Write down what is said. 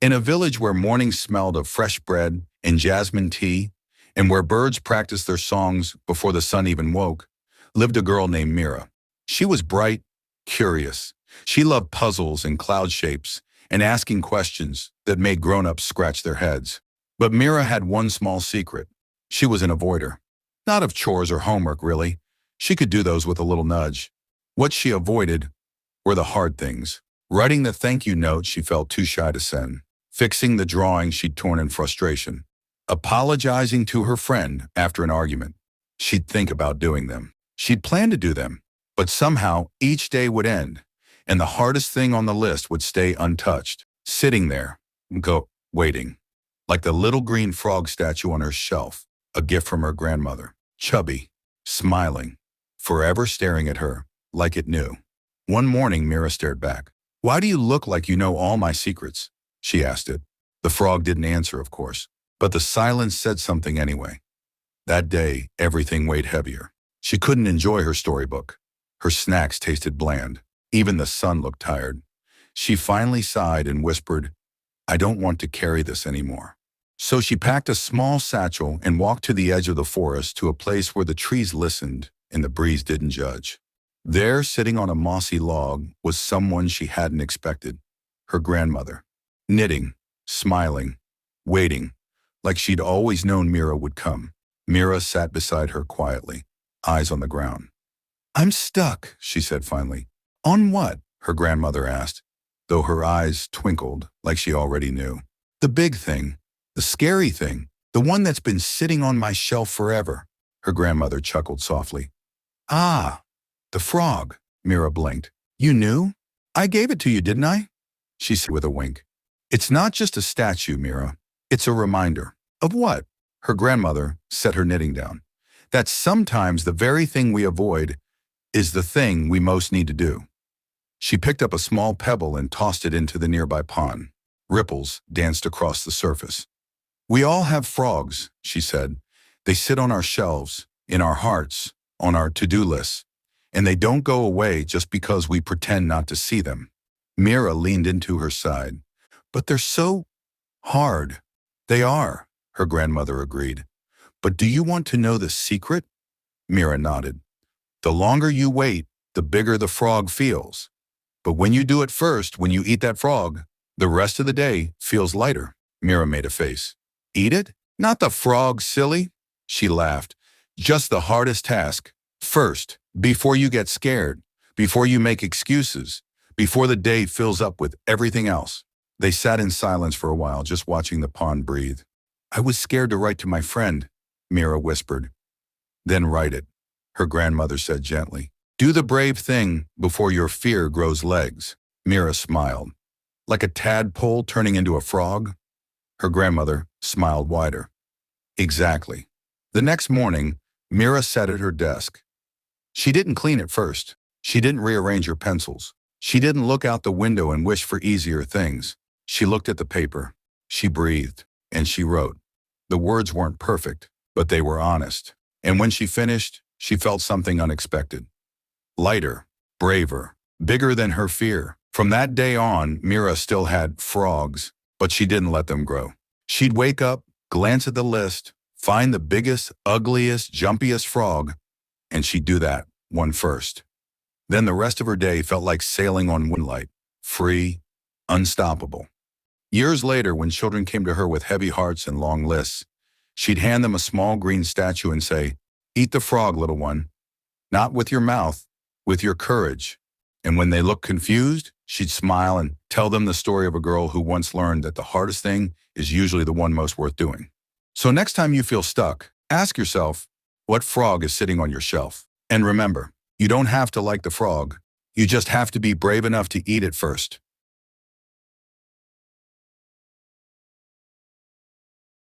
In a village where mornings smelled of fresh bread and jasmine tea, and where birds practiced their songs before the sun even woke, lived a girl named Mira. She was bright, curious. She loved puzzles and cloud shapes and asking questions that made grown-ups scratch their heads. But Mira had one small secret. She was an avoider. Not of chores or homework, really. She could do those with a little nudge. What she avoided were the hard things. Writing the thank you note she felt too shy to send. Fixing the drawing she'd torn in frustration. Apologizing to her friend after an argument. She'd think about doing them. She'd plan to do them. But somehow, each day would end, and the hardest thing on the list would stay untouched, sitting there, waiting. Like the little green frog statue on her shelf, a gift from her grandmother. Chubby, smiling, forever staring at her, like it knew. One morning, Mira stared back. "Why do you look like you know all my secrets?" she asked it. The frog didn't answer, of course, but the silence said something anyway. That day, everything weighed heavier. She couldn't enjoy her storybook. Her snacks tasted bland. Even the sun looked tired. She finally sighed and whispered, "I don't want to carry this anymore." So she packed a small satchel and walked to the edge of the forest to a place where the trees listened and the breeze didn't judge. There, sitting on a mossy log, was someone she hadn't expected. Her grandmother. Knitting, smiling, waiting, like she'd always known Mira would come. Mira sat beside her quietly, eyes on the ground. "I'm stuck," she said finally. "On what?" her grandmother asked, though her eyes twinkled like she already knew. "The big thing, the scary thing, the one that's been sitting on my shelf forever," her grandmother chuckled softly. "Ah, the frog," Mira blinked. "You knew? I gave it to you, didn't I?" she said with a wink. "It's not just a statue, Mira. It's a reminder." "Of what?" Her grandmother set her knitting down. "That sometimes the very thing we avoid is the thing we most need to do." She picked up a small pebble and tossed it into the nearby pond. Ripples danced across the surface. "We all have frogs," she said. "They sit on our shelves, in our hearts, on our to-do lists, and they don't go away just because we pretend not to see them." Mira leaned into her side. "But they're so hard." "They are," her grandmother agreed. "But do you want to know the secret?" Mira nodded. "The longer you wait, the bigger the frog feels. But when you do it first, when you eat that frog, the rest of the day feels lighter." Mira made a face. "Eat it? Not the frog, silly." She laughed. "Just the hardest task. First, before you get scared, before you make excuses, before the day fills up with everything else." They sat in silence for a while, just watching the pond breathe. "I was scared to write to my friend," Mira whispered. "Then write it," her grandmother said gently. "Do the brave thing before your fear grows legs." Mira smiled. "Like a tadpole turning into a frog?" Her grandmother smiled wider. "Exactly." The next morning, Mira sat at her desk. She didn't clean it first. She didn't rearrange her pencils. She didn't look out the window and wish for easier things. She looked at the paper. She breathed, and she wrote. The words weren't perfect, but they were honest. And when she finished, she felt something unexpected. Lighter, braver, bigger than her fear. From that day on, Mira still had frogs, but she didn't let them grow. She'd wake up, glance at the list, find the biggest, ugliest, jumpiest frog, and she'd do that one first. Then the rest of her day felt like sailing on moonlight, free, unstoppable. Years later, when children came to her with heavy hearts and long lists, she'd hand them a small green statue and say, "Eat the frog, little one. Not with your mouth, with your courage." And when they looked confused, she'd smile and tell them the story of a girl who once learned that the hardest thing is usually the one most worth doing. So next time you feel stuck, ask yourself, what frog is sitting on your shelf? And remember, you don't have to like the frog. You just have to be brave enough to eat it first.